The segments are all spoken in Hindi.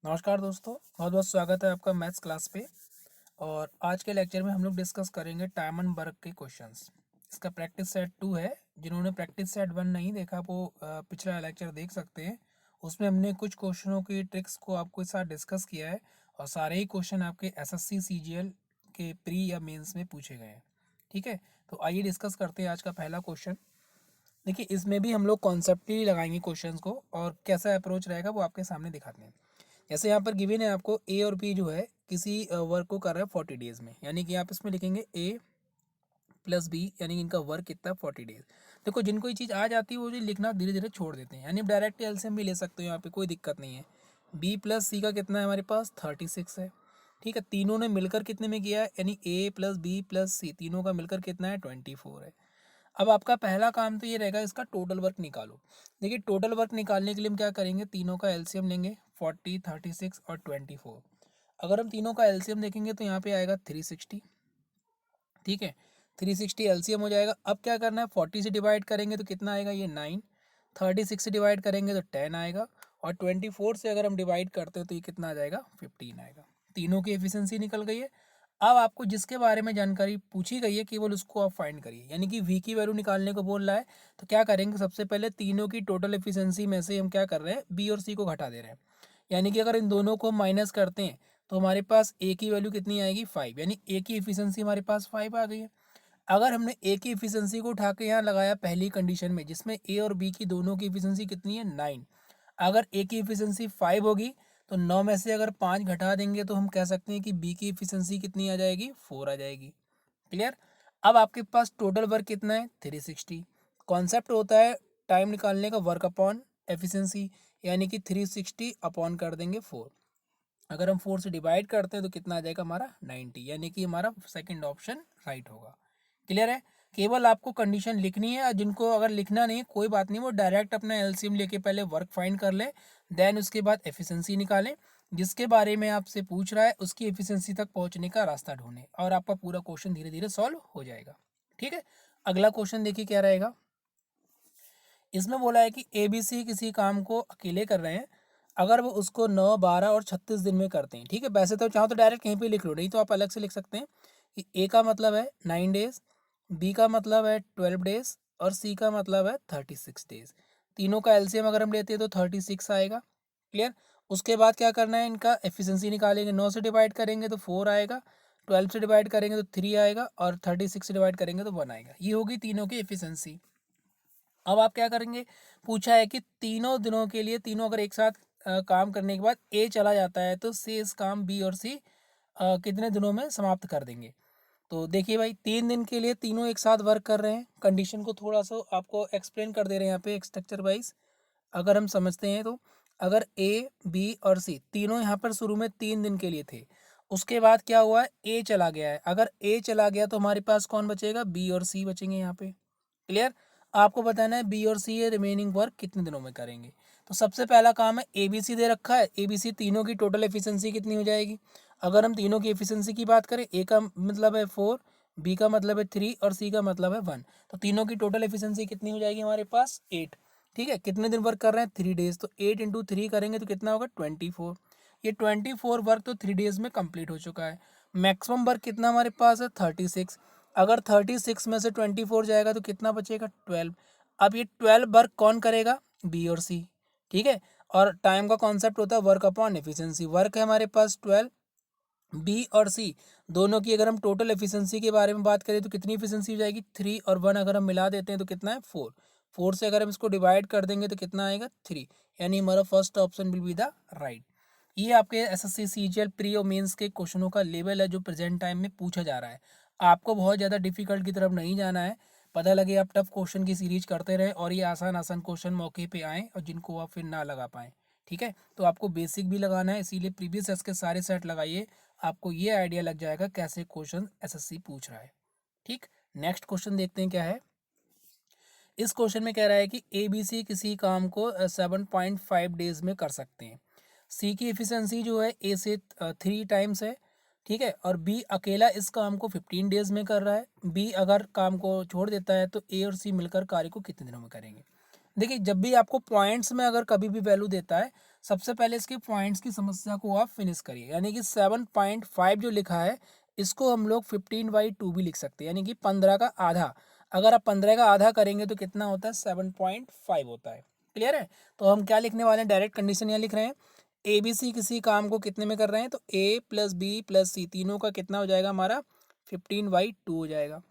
नमस्कार दोस्तों, बहुत बहुत स्वागत है आपका मैथ्स क्लास पे। और आज के लेक्चर में हम लोग डिस्कस करेंगे टाइमन बर्ग के क्वेश्चंस। इसका प्रैक्टिस सेट 2 है। जिन्होंने प्रैक्टिस सेट 1 नहीं देखा वो पिछला लेक्चर देख सकते हैं। उसमें हमने कुछ क्वेश्चनों की ट्रिक्स को आपके साथ डिस्कस किया है और सारे ही क्वेश्चन आपके एसएससी सीजीएल के प्री या मेंस में पूछे गए हैं। ठीक है, तो आइए डिस्कस करते हैं आज का पहला क्वेश्चन। देखिए, इसमें भी हम लोग कॉन्सेप्टली लगाएंगे क्वेश्चंस को और कैसा अप्रोच रहेगा वो आपके सामने दिखाते हैं। जैसे यहाँ पर गिवन है आपको ए और बी जो है किसी वर्क को कर रहा है 40 डेज में, यानी कि आप इसमें लिखेंगे ए प्लस बी, यानी कि इनका वर्क कितना 40 डेज। देखो, जिनको ये चीज़ आ जाती है वो जो लिखना धीरे धीरे छोड़ देते हैं, यानी डायरेक्ट एलसीएम भी ले सकते हो, यहाँ पे कोई दिक्कत नहीं है। बी प्लस सी का कितना है हमारे पास 36 है। ठीक है, तीनों ने मिलकर कितने में किया है, यानी ए प्लस बी प्लस सी तीनों का मिलकर कितना है 24 है। अब आपका पहला काम तो ये रहेगा, इसका टोटल वर्क निकालो। देखिए, टोटल वर्क निकालने के लिए हम क्या करेंगे, तीनों का एलसीएम लेंगे 40, 36 और 24। अगर हम तीनों का एलसीएम देखेंगे तो यहाँ पे आएगा 360। ठीक है, 360 एलसीएम हो जाएगा। अब क्या करना है, 40 से डिवाइड करेंगे तो कितना आएगा, ये 9। 36 से डिवाइड करेंगे तो 10 आएगा और 24 से अगर हम डिवाइड करते हैं तो ये कितना आ जाएगा, 15 आएगा। तीनों की एफिशिएंसी निकल गई है। अब आपको जिसके बारे में जानकारी पूछी गई है केवल उसको आप फाइंड करिए, यानी कि वी की वैल्यू निकालने को बोल रहा है। तो क्या करेंगे, सबसे पहले तीनों की टोटल एफिशिएंसी में से हम क्या कर रहे हैं, बी और सी को घटा दे रहे हैं। यानी कि अगर इन दोनों को माइनस करते हैं तो हमारे पास ए की वैल्यू कितनी आएगी, 5, यानी ए की एफिशिएंसी हमारे पास 5 आ गई है। अगर हमने ए की एफिशिएंसी को उठा के यहाँ लगाया पहली कंडीशन में, जिसमें ए और बी की दोनों की एफिशिएंसी कितनी है, 9। अगर ए की एफिशिएंसी 5 होगी तो 9 में से अगर 5 घटा देंगे तो हम कह सकते हैं कि बी की एफिशिएंसी कितनी आ जाएगी, 4 आ जाएगी। क्लियर। अब आपके पास टोटल वर्क कितना है, 360। कॉन्सेप्ट होता है टाइम निकालने का, वर्क अपॉन एफिशिएंसी, यानी कि 360 अपॉन कर देंगे 4। अगर हम 4 से डिवाइड करते हैं तो कितना आ जाएगा हमारा 90, यानी कि हमारा सेकंड ऑप्शन राइट होगा। क्लियर है। केवल आपको कंडीशन लिखनी है, जिनको अगर लिखना नहीं है कोई बात नहीं, वो डायरेक्ट अपना एलसीएम लेके पहले वर्क फाइंड कर ले, देन उसके बाद एफिशिएंसी निकालें। जिसके बारे में आपसे पूछ रहा है उसकी एफिशिएंसी तक पहुंचने का रास्ता ढूंढें और आपका पूरा क्वेश्चन धीरे धीरे सॉल्व हो जाएगा। ठीक है, अगला क्वेश्चन देखिए क्या रहेगा। इसमें बोला है कि एबीसी किसी काम को अकेले कर रहे हैं, अगर वो उसको 9, 12 और 36 दिन में करते हैं। ठीक है, वैसे तो चाहो तो डायरेक्ट कहीं पे लिख लो, नहीं तो आप अलग से लिख सकते हैं कि ए का मतलब है 9 डेज, बी का मतलब है 12 डेज और सी का मतलब है 36 डेज। तीनों का एलसीएम अगर हम लेते हैं तो 36 आएगा। क्लियर। उसके बाद क्या करना है, इनका एफिशिएंसी निकालेंगे। 9 से डिवाइड करेंगे तो 4 आएगा, 12 से डिवाइड करेंगे तो 3 आएगा और 36 से डिवाइड करेंगे तो 1 आएगा। ये होगी तीनों की एफिशिएंसी। अब आप क्या करेंगे, पूछा है कि तीनों दिनों के लिए, तीनों अगर एक साथ काम करने के बाद ए चला जाता है तो शेष काम बी और सी कितने दिनों में समाप्त कर देंगे। तो देखिए भाई, 3 दिन के लिए तीनों एक साथ वर्क कर रहे हैं। कंडीशन को थोड़ा सा आपको एक्सप्लेन कर दे रहे हैं यहाँ पे स्ट्रक्चर वाइज। अगर हम समझते हैं तो अगर ए बी और सी तीनों यहाँ पर शुरू में 3 दिन के लिए थे, उसके बाद क्या हुआ है, ए चला गया है। अगर ए चला गया तो हमारे पास कौन बचेगा, बी और सी बचेंगे यहाँ पे। क्लियर। आपको बताना है बी और सी ये रिमेनिंग वर्क कितने दिनों में करेंगे। तो सबसे पहला काम है, एबीसी दे रखा है, एबीसी तीनों की टोटल एफिशिएंसी कितनी हो जाएगी। अगर हम तीनों की एफिशिएंसी की बात करें, ए का मतलब है 4, बी का मतलब है 3 और सी का मतलब है 1, तो तीनों की टोटल एफिशिएंसी कितनी हो जाएगी हमारे पास, 8। ठीक है, कितने दिन वर्क कर रहे हैं, 3 डेज, तो 8 इंटू 3 करेंगे तो कितना होगा, 24। ये 24 वर्क तो 3 डेज में कंप्लीट हो चुका है। मैक्सिमम वर्क कितना हमारे पास है, 36। अगर 36 में से 24 जाएगा तो कितना बचेगा, 12। अब ये 12 वर्क कौन करेगा, बी और सी। ठीक है, और टाइम का कॉन्सेप्ट होता है वर्क अपॉन एफिशिएंसी। वर्क है हमारे पास 12, बी और सी दोनों की अगर हम टोटल एफिशिएंसी के बारे में बात करें तो कितनी एफिशिएंसी हो जाएगी, 3 और 1 अगर हम मिला देते हैं तो कितना है, 4। 4 से अगर हम इसको डिवाइड कर देंगे तो कितना आएगा, 3, यानी हमारा first option will be the right. ये आपके एसएससी सीजीएल प्री और मेंस के क्वेश्चनों का लेवल है जो प्रेजेंट टाइम में पूछा जा रहा है। आपको बहुत ज़्यादा डिफिकल्ट की तरफ नहीं जाना है। पता लगे आप टफ क्वेश्चन की सीरीज करते रहें और ये आसान आसान क्वेश्चन मौके पे आएँ और जिनको आप फिर ना लगा पाएँ। ठीक है, तो आपको बेसिक भी लगाना है, इसीलिए प्रीवियस सेट्स के सारे सेट लगाइए। आपको ये आइडिया लग जाएगा कैसे क्वेश्चन एसएससी पूछ रहा है। ठीक, नेक्स्ट क्वेश्चन देखते हैं क्या है। इस क्वेश्चन में कह रहा है कि ए बी सी किसी काम को 7.5 डेज में कर सकते हैं। सी की एफिशिएंसी जो है ए से 3 टाइम्स है। ठीक है, और बी अकेला इस काम को 15 डेज में कर रहा है। बी अगर काम को छोड़ देता है तो ए और सी मिलकर कार्य को कितने दिनों में करेंगे। देखिए जब भी आपको पॉइंट्स में अगर कभी भी वैल्यू देता है, सबसे पहले इसके पॉइंट्स की समस्या को आप फिनिश करिए। यानी कि 7.5 जो लिखा है, इसको हम लोग 15/2 भी लिख सकते हैं, यानी कि 15 का आधा। अगर आप 15 का आधा करेंगे तो कितना होता है, 7.5 होता है। क्लियर है? तो हम क्या लिखने वाले हैं, डायरेक्ट कंडीशन यहाँ लिख रहे हैं। ए बी सी किसी काम को कितने में कर रहे हैं, तो ए प्लस बी प्लस सी तीनों का कितना हो जाएगा हमारा, 15/2 हो जाएगा।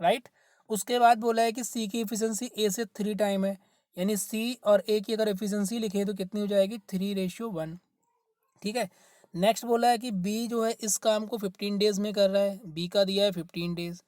राइट? उसके बाद बोला है कि सी की एफिशिएंसी ए से 3 टाइम है, यानी सी और ए की अगर एफिशिएंसी लिखे तो कितनी हो जाएगी, 3:1। ठीक है। नेक्स्ट बोला है कि बी जो है इस काम को 15 डेज में कर रहा है, बी का दिया है 15 डेज।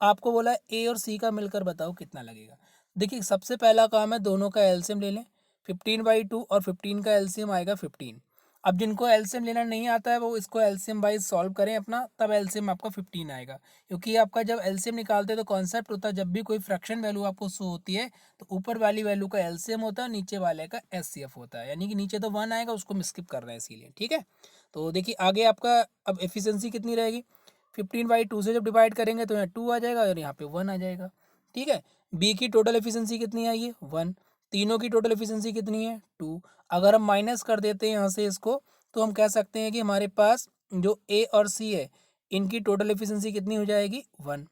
आपको बोला है ए और सी का मिलकर बताओ कितना लगेगा। देखिए सबसे पहला काम है, दोनों का एलसीएम ले लें। 15/2 और 15 का एलसीएम आएगा 15। अब जिनको एलसीएम लेना नहीं आता है वो इसको एलसीएम वाइज सॉल्व करें अपना, तब एलसीएम आपका 15 आएगा। क्योंकि आपका जब एलसीएम निकालते हैं तो कॉन्सेप्ट होता है, जब भी कोई फ्रैक्शन वैल्यू आपको शो होती है तो ऊपर वाली वैल्यू का एलसीएम होता है, नीचे वाले का एचसीएफ होता है। यानी कि नीचे तो 1 आएगा, उसको हम स्किप कर रहे हैं इसीलिए। ठीक है। तो देखिए आगे आपका अब एफिशिएंसी कितनी रहेगी, 15/2 से जब डिवाइड करेंगे तो यहाँ 2 आ जाएगा और यहाँ पे 1 आ जाएगा। ठीक है। बी की टोटल एफिशिएंसी कितनी आई है, 1। तीनों की टोटल एफिशिएंसी कितनी है, 2। अगर हम माइनस कर देते हैं यहाँ से इसको, तो हम कह सकते हैं कि हमारे पास जो ए और सी है इनकी टोटल एफिशिएंसी कितनी हो जाएगी, 1।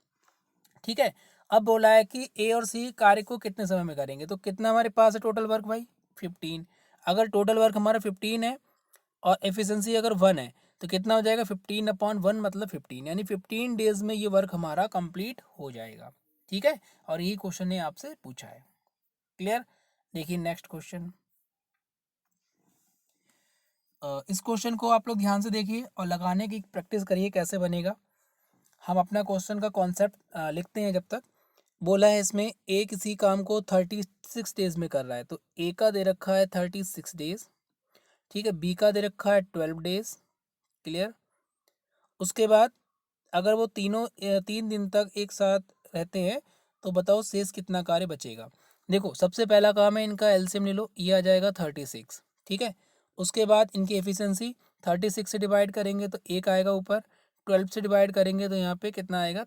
ठीक है। अब बोला है कि ए और सी कार्य को कितने समय में करेंगे, तो कितना हमारे पास है टोटल वर्क भाई, 15। अगर टोटल वर्क हमारा 15 है और एफिशिएंसी अगर 1 है तो कितना हो जाएगा, 15/1 मतलब 15, यानी 15 डेज में ये वर्क हमारा कंप्लीट हो जाएगा। ठीक है। और यही क्वेश्चन ने आपसे पूछा है। क्लियर? देखिए नेक्स्ट क्वेश्चन। इस क्वेश्चन को आप लोग ध्यान से देखिए और लगाने की प्रैक्टिस करिए कैसे बनेगा। हम अपना क्वेश्चन का कॉन्सेप्ट लिखते हैं जब तक। बोला है इसमें ए किसी काम को 36 डेज में कर रहा है, तो ए का दे रखा है 36 डेज। ठीक है। बी का दे रखा है 12 डेज। क्लियर? उसके बाद अगर वो तीनों 3 दिन तक एक साथ रहते हैं तो बताओ शेष कितना कार्य बचेगा। देखो सबसे पहला काम है, इनका एलसीएम ले लो, ये आ जाएगा 36। ठीक है। उसके बाद इनकी एफिशिएंसी 36 से डिवाइड करेंगे तो एक आएगा ऊपर, 12 से डिवाइड करेंगे तो यहाँ पे कितना आएगा,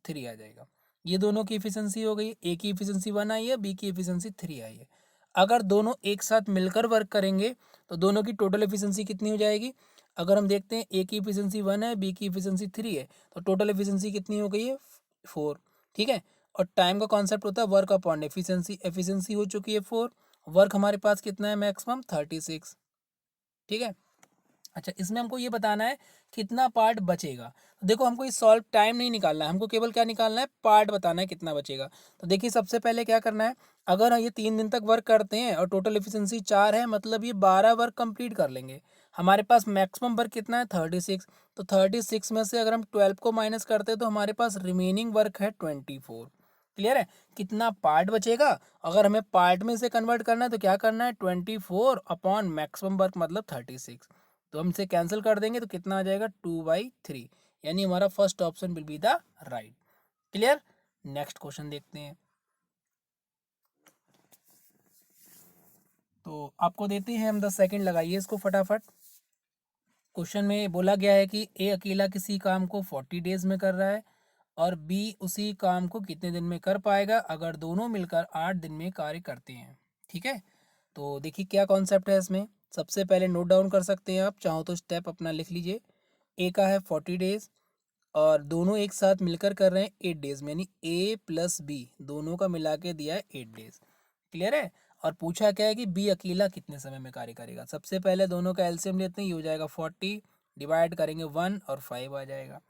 3 आ जाएगा। ये दोनों की एफिशिएंसी हो गई, ए की एफिशिएंसी 1 आई है, बी की एफिशिएंसी 3 आई है। अगर दोनों एक साथ मिलकर वर्क करेंगे तो दोनों की टोटल एफिशिएंसी कितनी हो जाएगी। अगर हम देखते हैं ए की एफिशिएंसी 1 है, बी की एफिशिएंसी 3 है, तो टोटल एफिशिएंसी कितनी हो गई है, 4। ठीक है। और टाइम का कॉन्सेप्ट होता है वर्क अपॉन एफिशिएंसी। एफिशिएंसी हो चुकी है 4, वर्क हमारे पास कितना है मैक्सिमम, 36। ठीक है। अच्छा इसमें हमको ये बताना है कितना पार्ट बचेगा। तो देखो हमको इस सॉल्व टाइम नहीं निकालना है, हमको केवल क्या निकालना है, पार्ट बताना है कितना बचेगा। तो देखिए सबसे पहले क्या करना है, अगर ये 3 दिन तक वर्क करते हैं और टोटल एफिशिएंसी 4 है, मतलब ये 12 वर्क कंप्लीट कर लेंगे। हमारे पास मैक्सिमम वर्क कितना है, 36। तो 36 में से अगर हम 12 को माइनस करते हैं तो हमारे पास रिमेनिंग वर्क है 24। क्लियर है? कितना पार्ट बचेगा, अगर हमें पार्ट में से कन्वर्ट करना है तो क्या करना है, 24 अपॉन मैक्सिमम वर्क मतलब 36। तो हम इसे कैंसिल कर देंगे तो कितना आ जाएगा, 2/3। यानी हमारा first option will be the right. Clear? Next question देखते हैं। तो आपको देते हैं हम 10 सेकंड, लगाइए इसको फटाफट। क्वेश्चन में बोला गया है कि ए अकेला किसी काम को 40 डेज में कर रहा है और बी उसी काम को कितने दिन में कर पाएगा अगर दोनों मिलकर 8 दिन में कार्य करते हैं। ठीक है। तो देखिए क्या कॉन्सेप्ट है इसमें, सबसे पहले नोट डाउन कर सकते हैं आप, चाहो तो स्टेप अपना लिख लीजिए। ए का है 40 डेज और दोनों एक साथ मिलकर कर रहे हैं 8 डेज में, यानी ए प्लस बी दोनों का मिला के दिया है 8 डेज। क्लियर है? और पूछा क्या है कि बी अकेला कितने समय में कार्य करेगा। सबसे पहले दोनों का एलसीएम लेते हैं, ये हो जाएगा 40, डिवाइड करेंगे 1 और 5 आ जाएगा।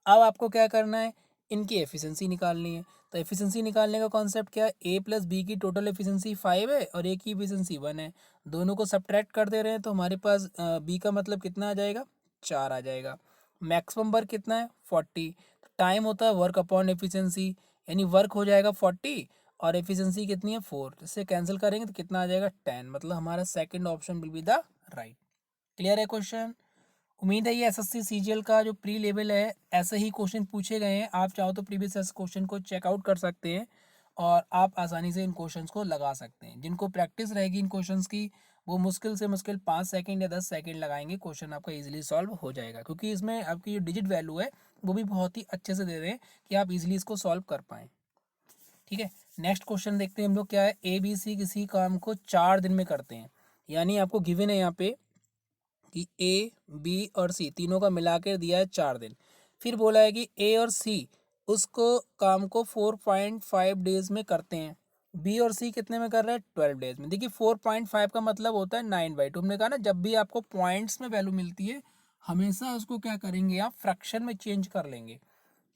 अब आपको क्या करना है, इनकी एफिशिएंसी निकालनी है। तो एफिशिएंसी निकालने का कॉन्सेप्ट क्या है, ए प्लस बी की टोटल एफिशिएंसी 5 है और ए की एफिशिएंसी 1 है। दोनों को सब्ट्रैक्ट कर दे रहे हैं तो हमारे पास बी का मतलब कितना आ जाएगा, 4 आ जाएगा। मैक्सिमम वर्क कितना है, 40। टाइम होता है वर्क अपॉन एफिशिएंसी, यानी वर्क हो जाएगा 40 और एफिशिएंसी कितनी है, 4। इससे कैंसिल करेंगे तो कितना आ जाएगा, 10। मतलब हमारा second option will be the right. Clear है क्वेश्चन? उम्मीद है ये एसएससी सीजीएल का जो प्री लेवल है ऐसे ही क्वेश्चन पूछे गए हैं, आप चाहो तो प्रीवियस क्वेश्चन को चेकआउट कर सकते हैं और आप आसानी से इन क्वेश्चंस को लगा सकते हैं। जिनको प्रैक्टिस रहेगी इन क्वेश्चंस की वो मुश्किल से मुश्किल 5 सेकंड या 10 सेकंड लगाएंगे, क्वेश्चन आपका इजीली सॉल्व हो जाएगा। क्योंकि इसमें आपकी जो डिजिट वैल्यू है वो भी बहुत ही अच्छे से दे रहे हैं कि आप इजीली इसको सॉल्व कर पाएँ। ठीक है, नेक्स्ट क्वेश्चन देखते हैं हम लोग क्या है। ए बी सी किसी काम को 4 दिन में करते हैं, यानी आपको गिवन है यहाँ पे कि ए बी और सी तीनों का मिला कर दिया है 4 दिन। फिर बोला है कि ए और सी उसको काम को 4.5 डेज में करते हैं, बी और सी कितने में कर रहे हैं 12 डेज में। देखिए 4.5 का मतलब होता है 9/2। हमने कहा ना जब भी आपको पॉइंट्स में वैल्यू मिलती है हमेशा उसको क्या करेंगे आप फ्रैक्शन में चेंज कर लेंगे,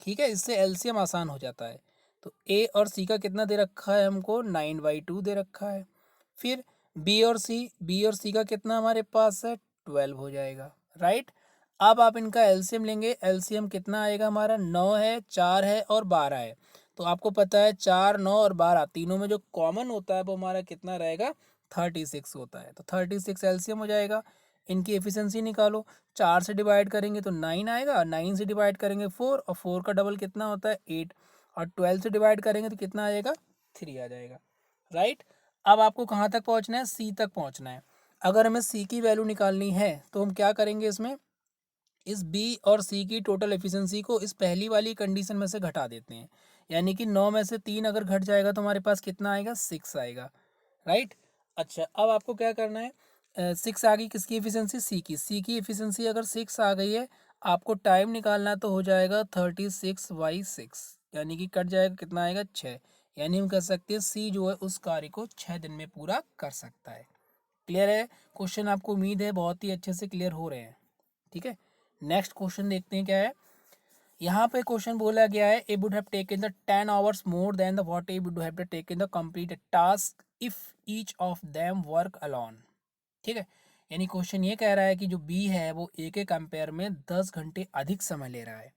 ठीक है, इससे एलसीएम आसान हो जाता है। तो ए और सी का कितना दे रखा है हमको 9/2 दे रखा है। फिर बी और सी का कितना हमारे पास है 12 हो जाएगा, राइट। अब आप इनका एलसीएम लेंगे, एलसीएम कितना आएगा हमारा 9 है, 4 है और 12 है। तो आपको पता है 4, 9 और 12 तीनों में जो कॉमन होता है वो हमारा कितना रहेगा 36 होता है। तो 36 एलसीएम हो जाएगा। इनकी एफिशिएंसी निकालो, 4 से डिवाइड करेंगे तो 9 आएगा, 9 से डिवाइड करेंगे 4 और 4 का डबल कितना होता है 8 और 12 से डिवाइड करेंगे तो कितना आ जाएगा 3 आ जाएगा, राइट। अब आपको कहाँ तक पहुँचना है, सी तक पहुँचना है। अगर हमें सी की वैल्यू निकालनी है तो हम क्या करेंगे, इसमें इस बी और सी की टोटल एफिशिएंसी को इस पहली वाली कंडीशन में से घटा देते हैं, यानी कि 9 में से 3 अगर घट जाएगा तो हमारे पास कितना आएगा 6 आएगा, राइट। अच्छा, अब आपको क्या करना है, 6 आ गई किसकी एफिशिएंसी, सी की एफिशिएंसी अगर 6 आ गई है, आपको टाइम निकालना तो हो जाएगा 36/6, यानी कि कट जाएगा कितना आएगा 6। यानी हम कह सकते हैं सी जो है उस कार्य को 6 दिन में पूरा कर सकता है। क्लियर है क्वेश्चन, आपको उम्मीद है बहुत ही अच्छे से क्लियर हो रहे हैं, ठीक है। नेक्स्ट क्वेश्चन देखते हैं क्या है। यहाँ पे क्वेश्चन बोला गया है A would have taken the 10 hours more than the what A would have taken the complete task if each of them work alone, ठीक है। यानी क्वेश्चन ये कह रहा है कि जो बी है वो ए के कंपेयर में 10 घंटे अधिक समय ले रहा है,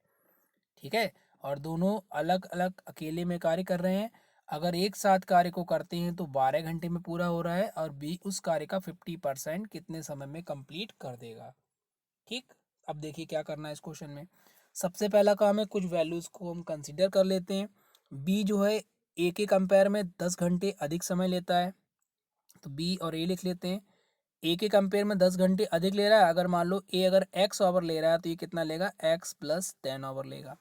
ठीक है, और दोनों अलग अलग अकेले में कार्य कर रहे हैं। अगर एक साथ कार्य को करते हैं तो 12 घंटे में पूरा हो रहा है और बी उस कार्य का 50% कितने समय में कंप्लीट कर देगा, ठीक। अब देखिए क्या करना है इस क्वेश्चन में। सबसे पहला काम है कुछ वैल्यूज़ को हम कंसीडर कर लेते हैं। बी जो है ए के कंपेयर में 10 घंटे अधिक समय लेता है, तो बी और ए लिख लेते हैं। ए के कंपेयर में 10 घंटे अधिक ले रहा है, अगर मान लो ए अगर एक्स आवर ले रहा है तो ये कितना लेगा एक्स प्लस 10 आवर लेगा।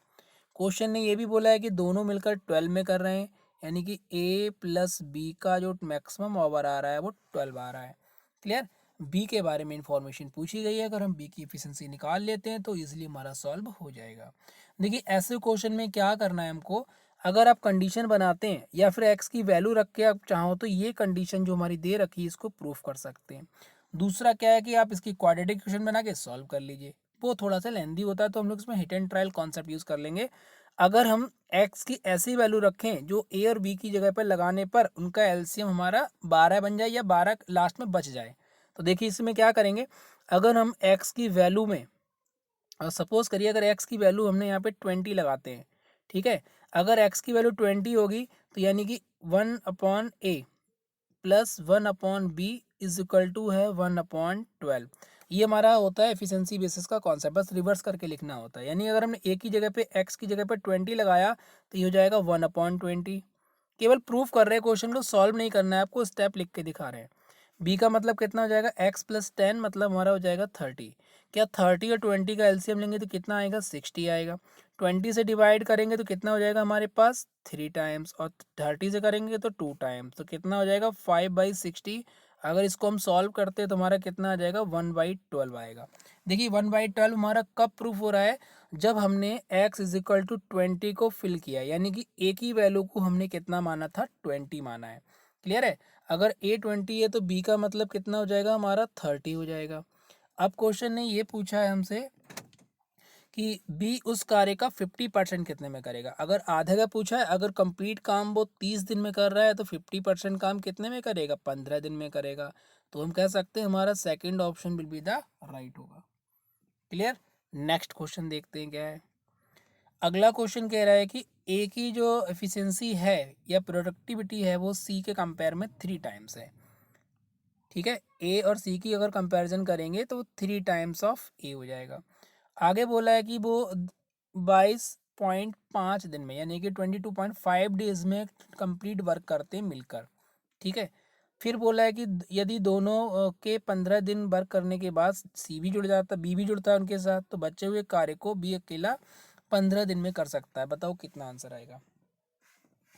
क्वेश्चन ने ये भी बोला है कि दोनों मिलकर 12 में कर रहे हैं, यानी कि ए प्लस बी का जो मैक्सिमम आवर आ रहा है वो 12 आ रहा है। क्लियर, बी के बारे में इंफॉर्मेशन पूछी गई है, अगर हम बी की एफिशिएंसी निकाल लेते हैं तो इजीली हमारा सॉल्व हो जाएगा। देखिए ऐसे क्वेश्चन में क्या करना है हमको, अगर आप कंडीशन बनाते हैं या फिर एक्स की वैल्यू रख के आप चाहो तो ये कंडीशन जो हमारी दे रखी है इसको प्रूफ कर सकते हैं। दूसरा क्या है कि आप इसकी क्वाड्रेटिक इक्वेशन बना के सॉल्व कर लीजिए, वो थोड़ा सा लेंदी होता है तो हम लोग इसमें hit and trial concept use कर लेंगे। अगर हम एक्स की ऐसी वैल्यू रखें जो ए और बी की जगह पर लगाने पर उनका एलसीएम हमारा 12 बन जाए या 12 लास्ट में बच जाए, तो देखिए इसमें क्या करेंगे। अगर हम एक्स की वैल्यू में सपोज करिए अगर एक्स की वैल्यू हमने यहाँ पे 20 लगाते हैं, ठीक है, अगर एक्स की वैल्यू 20 होगी तो यानी कि 1/a plus 1/b is equal to है 1/12। ये हमारा होता है एफिशिएंसी बेसिस का कॉन्सेप्ट, बस रिवर्स करके लिखना होता है। यानी अगर हमने ए की जगह पे एक्स की जगह पे 20 लगाया तो ये हो जाएगा 1/20। केवल प्रूफ कर रहे हैं, क्वेश्चन को सॉल्व नहीं करना है, आपको स्टेप लिख के दिखा रहे हैं। बी का मतलब कितना हो जाएगा एक्स प्लस 10 मतलब हमारा हो जाएगा 30। क्या 30 और 20 का एलसीएम लेंगे तो कितना आएगा 60 आएगा। 20 से डिवाइड करेंगे तो कितना हो जाएगा हमारे पास 3 टाइम्स और 30 से करेंगे तो 2 टाइम्स, तो कितना हो जाएगा 5/60। अगर इसको हम सॉल्व करते हैं तो हमारा कितना आ जाएगा 1/12 आएगा। देखिए 1/12 हमारा कब प्रूफ हो रहा है, जब हमने x इज इक्वल टू 20 को फिल किया, यानी कि a की वैल्यू को हमने कितना माना था 20 माना है। क्लियर है, अगर a 20 है तो b का मतलब कितना हो जाएगा हमारा 30 हो जाएगा। अब क्वेश्चन ने ये पूछा है हमसे कि बी उस कार्य का 50% कितने में करेगा। अगर आधे का पूछा है, अगर कंप्लीट काम वो 30 दिन में कर रहा है तो 50% काम कितने में करेगा 15 दिन में करेगा। तो हम कह सकते हैं हमारा second option will be the right होगा। क्लियर, नेक्स्ट क्वेश्चन देखते हैं क्या है। अगला क्वेश्चन कह रहा है कि ए की जो एफिशिएंसी है या प्रोडक्टिविटी है वो सी के कंपेयर में 3 टाइम्स है, ठीक है। ए और सी की अगर कंपैरिजन करेंगे तो 3 टाइम्स ऑफ ए हो जाएगा। आगे बोला है कि वो 22.5 दिन में यानी कि 22.5 डेज में कंप्लीट वर्क करते हैं मिलकर, ठीक है। फिर बोला है कि यदि दोनों के 15 दिन वर्क करने के बाद सी भी जुड़ जाता, बी भी जुड़ता है उनके साथ, तो बचे हुए कार्य को बी अकेला 15 दिन में कर सकता है। बताओ कितना आंसर आएगा।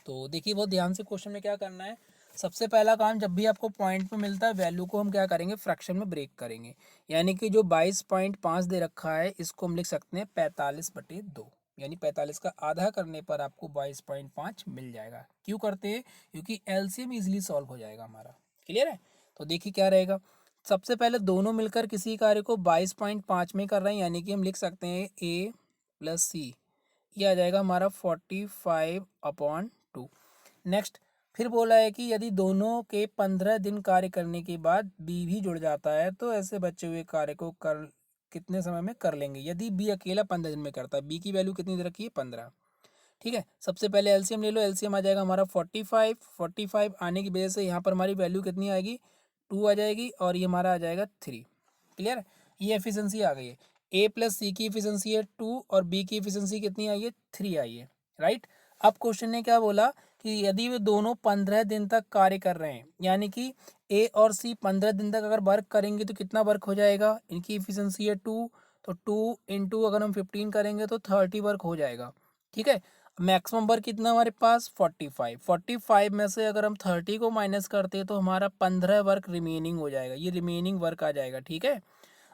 तो देखिए बहुत ध्यान से क्वेश्चन में क्या करना है। सबसे पहला काम, जब भी आपको पॉइंट पे मिलता है वैल्यू को हम क्या करेंगे, फ्रैक्शन में ब्रेक करेंगे। यानी कि जो 22.5 दे रखा है इसको हम लिख सकते हैं 45/2, यानी 45 का आधा करने पर आपको 22.5 मिल जाएगा। क्यों करते हैं, क्योंकि एलसीएम इजीली सॉल्व हो जाएगा हमारा। क्लियर है। तो देखिए क्या रहेगा, सबसे पहले दोनों मिलकर किसी कार्य को 22.5 में कर रहे हैं, यानी कि हम लिख सकते हैं ए प्लस सी, ये आ जाएगा हमारा 45/2। नेक्स्ट, फिर बोला है कि यदि दोनों के 15 दिन कार्य करने के बाद बी भी जुड़ जाता है तो ऐसे बचे हुए कार्य को कर कितने समय में कर लेंगे। यदि बी अकेला 15 दिन में करता है, बी की वैल्यू कितनी दे रखी है, 15। ठीक है, सबसे पहले एलसीएम ले लो। एलसीएम आ जाएगा हमारा 45 आने की वजह से यहाँ पर हमारी वैल्यू कितनी आएगी, 2 आ जाएगी, और ये हमारा आ जाएगा 3। क्लियर है, ये एफिशिएंसी आ गई है। ए प्लस सी की एफिशिएंसी है 2 और बी की एफिशिएंसी कितनी आई है, 3 आई है। राइट। अब क्वेश्चन ने क्या बोला कि यदि वे दोनों 15 दिन तक कार्य कर रहे हैं, यानी कि ए और सी 15 दिन तक अगर वर्क करेंगे तो कितना वर्क हो जाएगा, इनकी एफिशिएंसी है 2, तो 2 इंटू अगर हम 15 करेंगे तो 30 वर्क हो जाएगा। ठीक है, मैक्सिमम वर्क कितना हमारे पास 45 में से अगर हम 30 को माइनस करते हैं तो हमारा 15 वर्क रिमेनिंग हो जाएगा, ये रिमेनिंग वर्क आ जाएगा। ठीक है,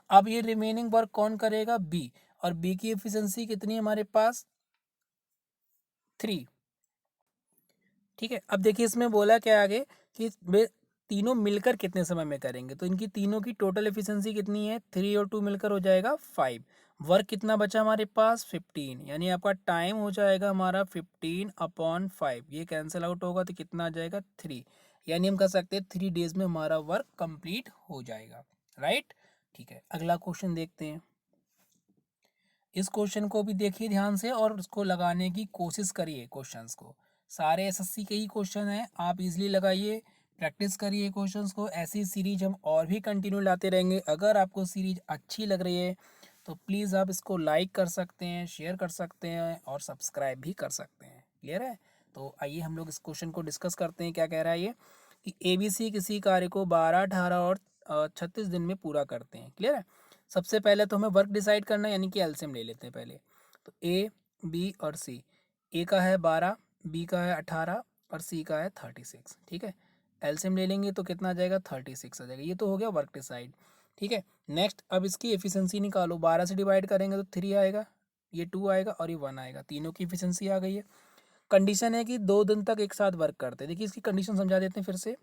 अब ये रिमेनिंग वर्क कौन करेगा, बी, और बी की एफिशिएंसी कितनी है हमारे पास, 3। ठीक है, अब देखिए इसमें बोला क्या आगे कि वे तीनों मिलकर कितने समय में करेंगे, तो इनकी तीनों की टोटल एफिशिएंसी कितनी है, 3 और 2 मिलकर हो जाएगा 5। वर्क कितना बचा हमारे पास, 15, यानी आपका टाइम हो जाएगा हमारा 15/5। ये कैंसिल आउट होगा तो कितना आ जाएगा, 3, यानी हम कह सकते हैं 3 डेज में हमारा वर्क कंप्लीट हो जाएगा। राइट। ठीक है, अगला क्वेश्चन देखते हैं। इस क्वेश्चन को भी देखिए ध्यान से और उसको लगाने की कोशिश करिए। क्वेश्चंस को, सारे एसएससी के ही क्वेश्चन हैं, आप इजीली लगाइए, प्रैक्टिस करिए क्वेश्चंस को। ऐसी सीरीज हम और भी कंटिन्यू लाते रहेंगे। अगर आपको सीरीज अच्छी लग रही है तो प्लीज़ आप इसको लाइक कर सकते हैं, शेयर कर सकते हैं और सब्सक्राइब भी कर सकते हैं। क्लियर है। तो आइए हम लोग इस क्वेश्चन को डिस्कस करते हैं। क्या कह रहा है ये कि ABC किसी कार्य को 12, 18 और 36 दिन में पूरा करते हैं। क्लियर है। सबसे पहले तो हमें वर्क डिसाइड करना है, यानी कि एलसीएम ले लेते हैं पहले। तो ए, बी और सी, ए का है 12, बी का है 18 और सी का है 36। ठीक है, एलसीएम ले लेंगे तो कितना आ जाएगा, 36 आ जाएगा। ये तो हो गया वर्क डिसाइड। ठीक है, नेक्स्ट अब इसकी एफिशिएंसी निकालो। 12 से डिवाइड करेंगे तो 3 आएगा, ये 2 आएगा और ये 1 आएगा। तीनों की एफिशिएंसी आ गई है। कंडीशन है कि 2 दिन तक एक साथ वर्क करते हैं। देखिए इसकी कंडीशन समझा देते हैं फिर से,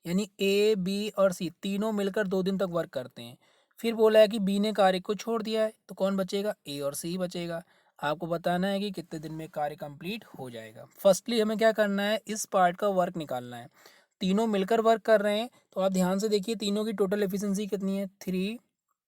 यानी ए, बी और सी तीनों मिलकर 2 दिन तक वर्क करते हैं। फिर बोला है कि बी ने कार्य को छोड़ दिया है, तो कौन बचेगा, ए और सी बचेगा। आपको बताना है कि कितने दिन में कार्य कंप्लीट हो जाएगा। फर्स्टली हमें क्या करना है, इस पार्ट का वर्क निकालना है। तीनों मिलकर वर्क कर रहे हैं, तो आप ध्यान से देखिए तीनों की टोटल एफिशिएंसी कितनी है, 3,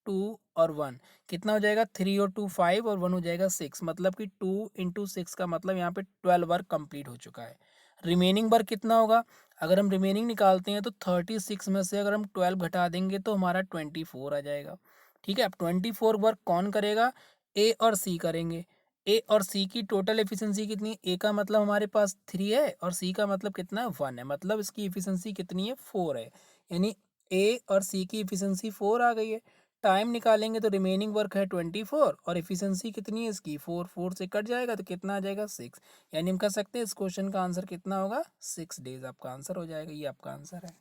2 और 1। कितना हो जाएगा, 3 और 2 5 और 1 हो जाएगा 6। मतलब कि 2 इंटू 6 का मतलब यहाँ पे 12 वर्क कंप्लीट हो चुका है। रिमेनिंग वर्क कितना होगा, अगर हम रिमेनिंग निकालते हैं तो 36 में से अगर हम 12 घटा देंगे तो हमारा 24 आ जाएगा। ठीक है, अब 24 वर्क कौन करेगा, ए और सी करेंगे। ए और सी की टोटल एफिशिएंसी कितनी है, ए का मतलब हमारे पास 3 है और सी का मतलब कितना है, 1 है। मतलब इसकी एफिशिएंसी कितनी है, 4 है। यानी ए और सी की एफिशिएंसी 4 आ गई है। टाइम निकालेंगे तो रिमेनिंग वर्क है 24 और एफिशिएंसी कितनी है इसकी, 4, 4 से कट जाएगा तो कितना आ जाएगा, 6। यानी हम कह सकते हैं इस क्वेश्चन का आंसर कितना होगा, 6 डेज आपका आंसर हो जाएगा। ये आपका आंसर है।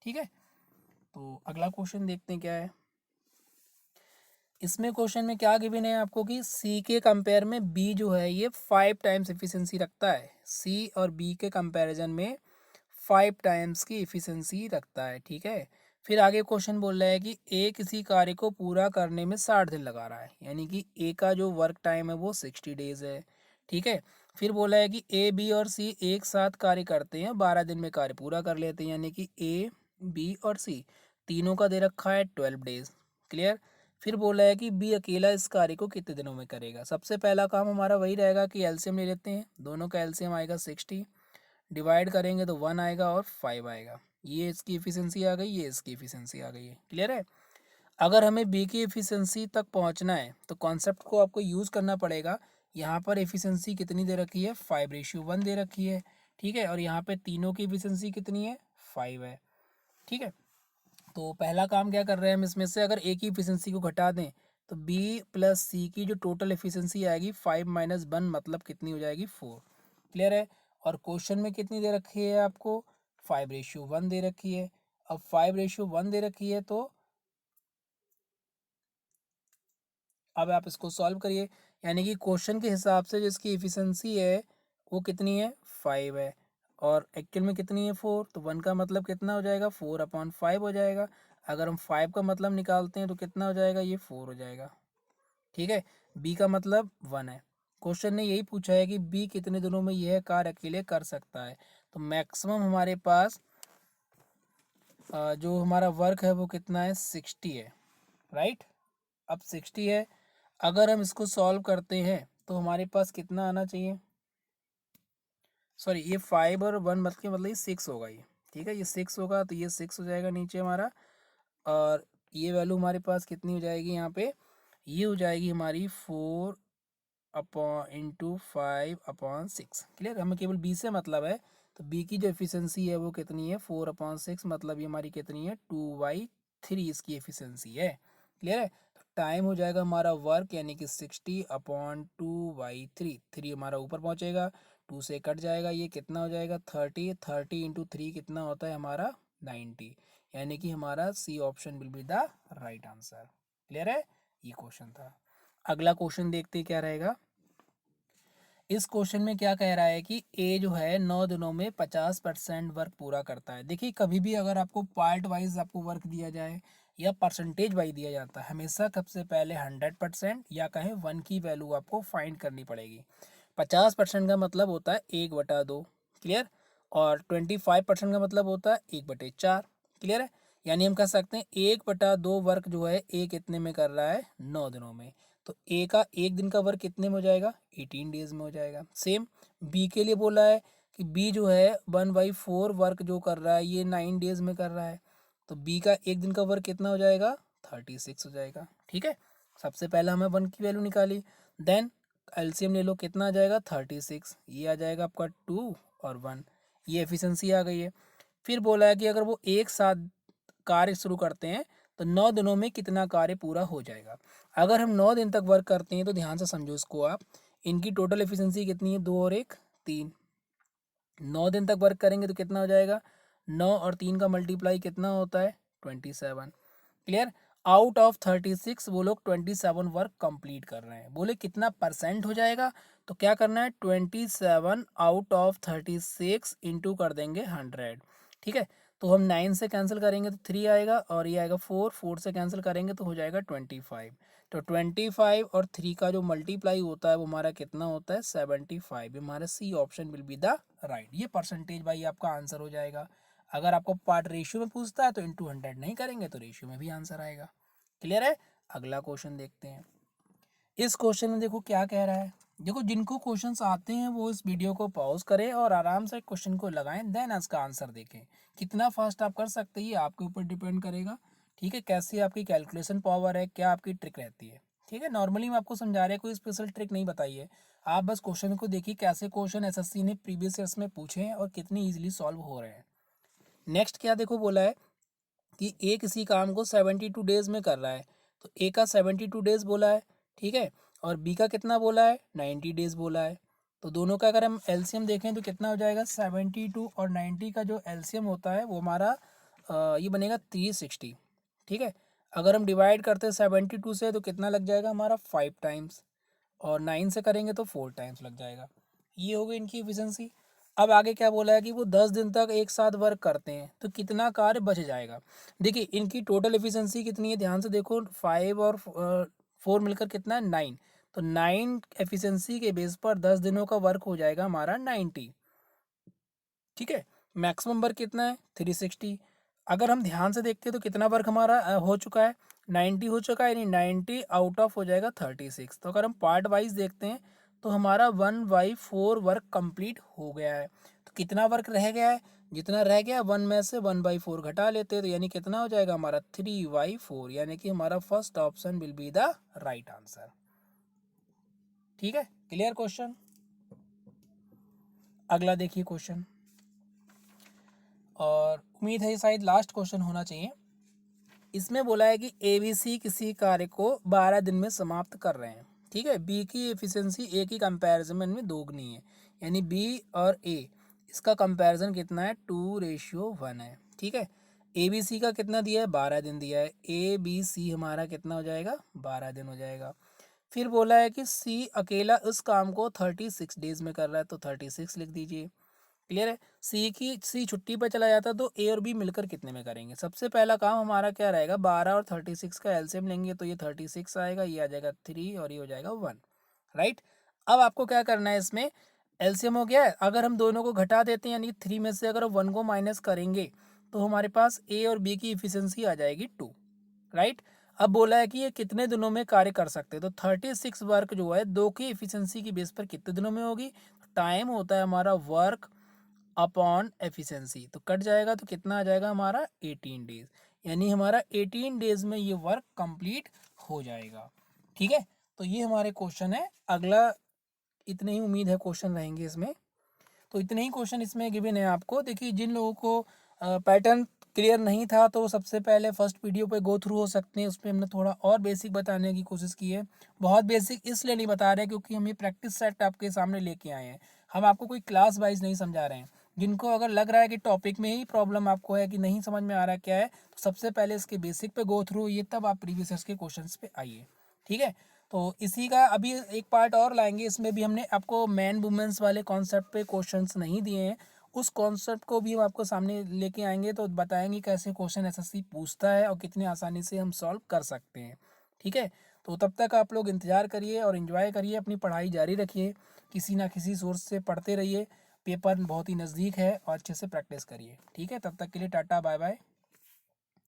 ठीक है, तो अगला क्वेश्चन देखते हैं क्या है। इसमें क्वेश्चन में क्या गिवन है आपको कि सी के कंपेयर में बी जो है ये 5 टाइम्स एफिशिएंसी रखता है। सी और बी के कंपैरिजन में 5 टाइम्स की एफिशिएंसी रखता है। ठीक है, फिर आगे क्वेश्चन बोल रहा है कि ए किसी कार्य को पूरा करने में 60 दिन लगा रहा है, यानी कि ए का जो वर्क टाइम है वो 60 डेज है। ठीक है, फिर बोला है कि ए, बी और सी एक साथ कार्य करते हैं, 12 दिन में कार्य पूरा कर लेते हैं, यानी कि ए, बी और सी तीनों का दे रखा है 12 डेज। क्लियर। फिर बोला है कि बी अकेला इस कार्य को कितने दिनों में करेगा। सबसे पहला काम हमारा वही रहेगा कि एलसीएम ले लेते हैं। दोनों का एलसीएम आएगा 60, डिवाइड करेंगे तो 1 आएगा और 5 आएगा। ये इसकी एफिशिएंसी आ गई, ये इसकी एफिशिएंसी आ गई है। क्लियर है। अगर हमें बी की एफिशिएंसी तक पहुंचना है तो कॉन्सेप्ट को आपको यूज़ करना पड़ेगा। यहाँ पर एफिशिएंसी कितनी दे रखी है, 5:1 दे रखी है। ठीक है, और यहाँ पे तीनों की एफिशिएंसी कितनी है, 5 है। ठीक है, तो पहला काम क्या कर रहे हैं हम, इसमें से अगर ए की एफिशिएंसी को घटा दें तो बी प्लस सी की जो टोटल एफिशिएंसी आएगी 5 - 1 मतलब कितनी हो जाएगी, 4। क्लियर है। और क्वेश्चन में कितनी दे रखी है आपको 5:1 दे रखी है। अब 5:1 दे रखी है तो अब आप इसको सॉल्व करिए, यानी कि क्वेश्चन के हिसाब से जिसकी एफिशिएंसी है वो कितनी है 5 है और एक्चुअल में कितनी है 4, तो 1 का मतलब कितना हो जाएगा 4/5 हो जाएगा। अगर हम 5 का मतलब निकालते हैं तो कितना हो जाएगा, ये 4 हो जाएगा। ठीक है, बी का मतलब 1 है। क्वेश्चन ने यही पूछा है कि बी कितने दिनों में यह कार्य अकेले कर सकता है, तो मैक्सिमम हमारे पास जो हमारा वर्क है वो कितना है 60 है, राइट। अब 60 है, अगर हम इसको सॉल्व करते हैं तो हमारे पास कितना आना चाहिए, सॉरी ये 5 और 1 मतलब ये 6 होगा ये, ठीक है, ये 6 होगा तो ये 6 हो जाएगा नीचे हमारा, और ये वैल्यू हमारे पास कितनी हो जाएगी यहाँ पे, ये हो जाएगी हमारी 4 अपॉन इंटू 5/6। क्लियर, हमें केवल बी से मतलब है, तो बी की जो एफिशिएंसी है वो कितनी है 4/6, मतलब ये हमारी कितनी है 2/3 इसकी एफिशिएंसी है। क्लियर है, तो टाइम हो जाएगा हमारा वर्क यानी कि 60/2/3, 3 हमारा ऊपर पहुंचेगा, 2 से कट जाएगा, ये कितना हो जाएगा 30, 30 इंटू 3 कितना होता है हमारा 90, यानी कि हमारा C option will be the right answer. Clear है, ये क्वेश्चन था। अगला क्वेश्चन देखते क्या रहेगा। इस क्वेश्चन में क्या कह रहा है कि ए जो है 9 दिनों में 50% वर्क पूरा करता है। देखिए कभी भी अगर आपको पार्ट वाइज आपको वर्क दिया जाए या परसेंटेज वाइज दिया जाता है, हमेशा सबसे पहले 100% या कहें 1 की वैल्यू आपको फाइंड करनी पड़ेगी। 50% का मतलब होता है 1/2, क्लियर, और 25% का मतलब होता है 1/4। क्लियर है, यानी हम कह सकते हैं 1/2 वर्क जो है ए कितने में कर रहा है 9 दिनों में, तो ए का एक दिन का वर्क कितने में हो जाएगा 18 डेज में हो जाएगा। सेम बी के लिए बोला है कि बी जो है 1/4 वर्क जो कर रहा है ये 9 डेज में कर रहा है, तो बी का एक दिन का वर्क कितना हो जाएगा 36 हो जाएगा। ठीक है, सबसे पहले हमें 1 की वैल्यू निकाली, देन एलसीएम ले लो, कितना आ जाएगा 36, ये आ जाएगा आपका 2 और 1, ये एफिशिएंसी आ गई है। फिर बोला है कि अगर वो एक साथ कार्य शुरू करते हैं तो 9 दिनों में कितना कार्य पूरा हो जाएगा। अगर हम 9 दिन तक वर्क करते हैं तो ध्यान से समझो इसको आप, इनकी टोटल एफिशिएंसी कितनी है 2 और 1 3, 9 दिन तक वर्क करेंगे तो कितना हो जाएगा 9 और 3 का मल्टीप्लाई कितना होता है 27। क्लियर, आउट ऑफ 36 वो लोग 27 वर्क कंप्लीट कर रहे हैं। बोले कितना परसेंट हो जाएगा, तो क्या करना है 27 आउट ऑफ 36 इंटू कर देंगे 100। ठीक है, तो हम 9 से कैंसिल करेंगे तो 3 आएगा और ये आएगा 4, 4 से कैंसिल करेंगे तो हो जाएगा 25। तो 25 और 3 का जो मल्टीप्लाई होता है वो हमारा कितना होता है 75। हमारा C option will be the right, ये परसेंटेज भाई आपका आंसर हो जाएगा। अगर आपको पार्ट रेशियो में पूछता है तो इंटू 100 नहीं करेंगे तो रेशियो में भी आंसर आएगा। क्लियर है, अगला क्वेश्चन देखते हैं। इस क्वेश्चन में देखो क्या कह रहा है, देखो जिनको क्वेश्चंस आते हैं वो इस वीडियो को पॉज करें और आराम से क्वेश्चन को लगाएं, देन इसका आंसर देखें। कितना फास्ट आप कर सकते हैं ये आपके ऊपर डिपेंड करेगा। ठीक है, कैसी आपकी कैलकुलेशन पावर है, क्या आपकी ट्रिक रहती है। ठीक है, नॉर्मली मैं आपको समझा रहा है, कोई स्पेशल ट्रिक नहीं बताई है, आप बस क्वेश्चन को देखिए कैसे क्वेश्चन एसएससी ने प्रीवियस ईयर्स में पूछे हैं और कितनी ईजिली सॉल्व हो रहे हैं। नेक्स्ट क्या देखो बोला है कि ए किसी काम को 72 डेज में कर रहा है, तो ए का 72 डेज बोला है, ठीक है, और बी का कितना बोला है 90 डेज बोला है। तो दोनों का अगर हम एलसीएम देखें तो कितना हो जाएगा 72 और 90 का जो एलसीएम होता है वो हमारा ये बनेगा 360। ठीक है, अगर हम डिवाइड करते हैं 72 से तो कितना लग जाएगा हमारा 5 टाइम्स, और 9 से करेंगे तो 4 टाइम्स लग जाएगा। ये हो गई इनकी एफिशिएंसी। अब आगे क्या बोला है कि वो 10 दिन तक एक साथ वर्क करते हैं तो कितना कार्य बच जाएगा। देखिए इनकी टोटल एफिशिएंसी कितनी है, ध्यान से देखो 5 और 4 मिलकर कितना है 9, तो 9 एफिशिएंसी के बेस पर 10 दिनों का वर्क हो जाएगा हमारा 90। ठीक है, मैक्सिमम वर्क कितना है 360। अगर हम ध्यान से देखते हैं तो कितना वर्क हमारा हो चुका है 90 हो चुका है, यानी 90 आउट ऑफ हो जाएगा 36। तो अगर हम पार्ट वाइज देखते हैं तो हमारा 1/4 वर्क कंप्लीट हो गया है। तो कितना वर्क रह गया है, जितना रह गया 1 में से 1/4 घटा लेते हैं तो यानी कितना हो जाएगा हमारा 3/4, यानी कि हमारा first option will be the right answer. ठीक है, क्लियर क्वेश्चन। अगला देखिए क्वेश्चन, और उम्मीद है ये शायद लास्ट क्वेश्चन होना चाहिए। इसमें बोला है कि एबीसी किसी कार्य को 12 दिन में समाप्त कर रहे हैं। ठीक है, बी की एफिशिएंसी ए की कंपैरिजन में दोगुनी है, यानी बी और ए इसका कंपैरिजन कितना है 2:1 है। ठीक है, ए बी सी का कितना दिया है 12 दिन दिया है, ए बी सी हमारा कितना हो जाएगा 12 दिन हो जाएगा। फिर बोला है कि सी अकेला इस काम को 36 डेज में कर रहा है तो 36 लिख दीजिए। क्लियर है, सी छुट्टी पर चला जाता तो ए और बी मिलकर कितने में करेंगे। सबसे पहला काम हमारा क्या रहेगा 12 और 36 का एलसीएम लेंगे तो ये 36 आएगा, ये आ जाएगा 3 और ये हो जाएगा 1। राइट, अब आपको क्या करना है इसमें एलसीएम हो गया है, अगर हम दोनों को घटा देते हैं यानी 3 में से अगर 1 को माइनस करेंगे तो हमारे पास ए और बी की इफिशियंसी आ जाएगी 2। राइट, अब बोला है कि ये कितने दिनों में कार्य कर सकते हैं तो 36 वर्क जो है 2 की इफिशियंसी की बेस पर कितने दिनों में होगी। टाइम होता है हमारा वर्क अपॉन एफिशिएंसी, तो कट जाएगा तो कितना आ जाएगा हमारा 18 डेज, यानी हमारा 18 डेज में ये वर्क कंप्लीट हो जाएगा। ठीक है, तो ये हमारे क्वेश्चन है। अगला इतने ही उम्मीद है क्वेश्चन रहेंगे इसमें, तो इतने ही क्वेश्चन इसमें गिवन है आपको। देखिए जिन लोगों को पैटर्न क्लियर नहीं था तो सबसे पहले फर्स्ट वीडियो पे गो थ्रू हो सकते हैं, उस पर हमने थोड़ा और बेसिक बताने की कोशिश की है। बहुत बेसिक इसलिए नहीं बता रहे क्योंकि हम ये प्रैक्टिस सेट आपके सामने लेके आए हैं, हम आपको कोई क्लास वाइज नहीं समझा रहे हैं। जिनको अगर लग रहा है कि टॉपिक में ही प्रॉब्लम आपको है कि नहीं समझ में आ रहा है क्या है, तो सबसे पहले इसके बेसिक पे गो थ्रू होइए, तब आप प्रीवियस ईयर्स के क्वेश्चन पे आइए। ठीक है, तो इसी का अभी एक पार्ट और लाएंगे, इसमें भी हमने आपको मैन वुमेन्स वाले कॉन्सेप्ट पे क्वेश्चंस नहीं दिए हैं, उस कॉन्सेप्ट को भी हम आपको सामने लेके आएंगे, तो बताएंगे कैसे क्वेश्चन एसएससी पूछता है और कितनी आसानी से हम सॉल्व कर सकते हैं। ठीक है, तो तब तक आप लोग इंतज़ार करिए और इन्जॉय करिए, अपनी पढ़ाई जारी रखिए, किसी ना किसी सोर्स से पढ़ते रहिए, पेपर बहुत ही नज़दीक है और अच्छे से प्रैक्टिस करिए। ठीक है, तब तक के लिए टाटा बाय बाय।